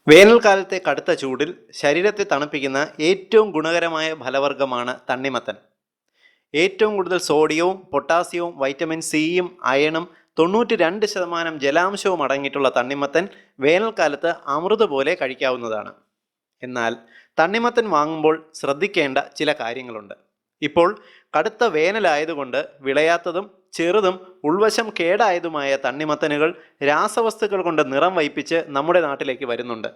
വേനൽക്കാലത്തെ കടുത്ത ചൂടിൽ ശരീരത്തെ തണുപ്പിക്കുന്ന ഏറ്റവും ഗുണകരമായ ഫലവർഗ്ഗമാണ് തണ്ണിമത്തൻ. ഏറ്റവും കൂടുതൽ സോഡിയവും പൊട്ടാസ്യവും വൈറ്റമിൻ സിയും അയണും 92% ജലാംശവും അടങ്ങിയിട്ടുള്ള തണ്ണിമത്തൻ വേനൽക്കാലത്ത് അമൃത് പോലെ കഴിക്കാവുന്നതാണ്. എന്നാൽ തണ്ണിമത്തൻ വാങ്ങുമ്പോൾ ശ്രദ്ധിക്കേണ്ട ചില കാര്യങ്ങളുണ്ട്. ഇപ്പോൾ കടുത്ത വേനലായതുകൊണ്ട് വിളയാത്തതും ചെറുതും ഉൾവശം കേടായതുമായ തണ്ണിമത്തനുകൾ രാസവസ്തുക്കൾ കൊണ്ട് നിറം വയ്പ്പിച്ച് നമ്മുടെ നാട്ടിലേക്ക് വരുന്നുണ്ട്.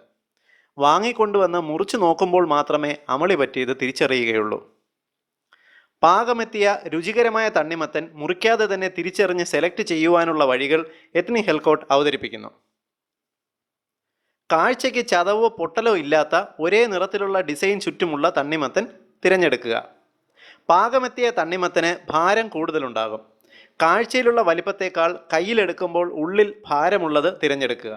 വാങ്ങിക്കൊണ്ടുവന്ന് മുറിച്ചു നോക്കുമ്പോൾ മാത്രമേ അമളി പറ്റിയത് തിരിച്ചറിയുകയുള്ളൂ. പാകമെത്തിയ രുചികരമായ തണ്ണിമത്തൻ മുറിക്കാതെ തന്നെ തിരിച്ചറിഞ്ഞ് സെലക്ട് ചെയ്യുവാനുള്ള വഴികൾ എത്നി ഹെൽക്കോട്ട് അവതരിപ്പിക്കുന്നു. കാഴ്ചയ്ക്ക് ചതവോ പൊട്ടലോ ഇല്ലാത്ത ഒരേ നിറത്തിലുള്ള ഡിസൈൻ ചുറ്റുമുള്ള തണ്ണിമത്തൻ തിരഞ്ഞെടുക്കുക. പാകമെത്തിയ തണ്ണിമത്തന് ഭാരം കൂടുതലുണ്ടാകും. കാഴ്ചയിലുള്ള വലിപ്പത്തേക്കാൾ കയ്യിലെടുക്കുമ്പോൾ ഉള്ളിൽ ഭാരമുള്ളത് തിരഞ്ഞെടുക്കുക.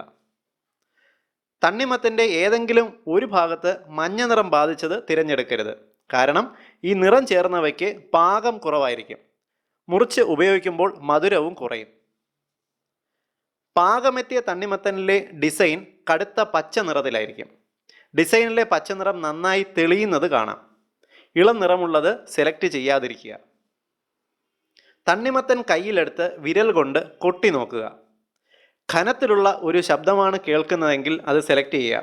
തണ്ണിമത്തൻ്റെ ഏതെങ്കിലും ഒരു ഭാഗത്ത് മഞ്ഞ നിറം ബാധിച്ചത് തിരഞ്ഞെടുക്കരുത്. കാരണം ഈ നിറം ചേർന്നവയ്ക്ക് പാകം കുറവായിരിക്കും. മുറിച്ച് ഉപയോഗിക്കുമ്പോൾ മധുരവും കുറയും. പാകമെത്തിയ തണ്ണിമത്തനിലെ ഡിസൈൻ കടുത്ത പച്ച നിറത്തിലായിരിക്കും. ഡിസൈനിലെ പച്ച നിറം നന്നായി തെളിയുന്നത് കാണാം. ഇളം നിറമുള്ളത് സെലക്ട് ചെയ്യാതിരിക്കുക. തണ്ണിമത്തൻ കയ്യിലെടുത്ത് വിരൽ കൊണ്ട് കൊട്ടി നോക്കുക. ഘനത്തിലുള്ള ഒരു ശബ്ദമാണ് കേൾക്കുന്നതെങ്കിൽ അത് സെലക്ട് ചെയ്യുക.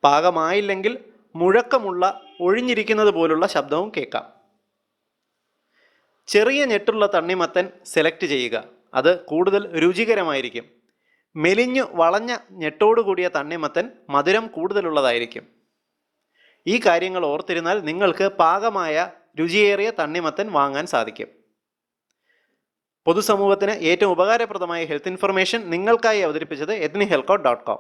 പാകമായില്ലെങ്കിൽ മുഴക്കമുള്ള ഒഴിഞ്ഞിരിക്കുന്നത് പോലുള്ള ശബ്ദവും കേൾക്കാം. ചെറിയ ഞെട്ടുള്ള തണ്ണിമത്തൻ സെലക്ട് ചെയ്യുക. അത് കൂടുതൽ രുചികരമായിരിക്കും. മെലിഞ്ഞു വളഞ്ഞ ഞെട്ടോടുകൂടിയ തണ്ണിമത്തൻ മധുരം കൂടുതലുള്ളതായിരിക്കും. ഈ കാര്യങ്ങൾ ഓർത്തിരുന്നാൽ നിങ്ങൾക്ക് പാകമായ രുചിയേറിയ തണ്ണിമത്തൻ വാങ്ങാൻ സാധിക്കും. പൊതുസമൂഹത്തിന് ഏറ്റവും ഉപകാരപ്രദമായ ഹെൽത്ത് ഇൻഫർമേഷൻ നിങ്ങൾക്കായി അവതരിപ്പിച്ചത് ethnihealthcode.com.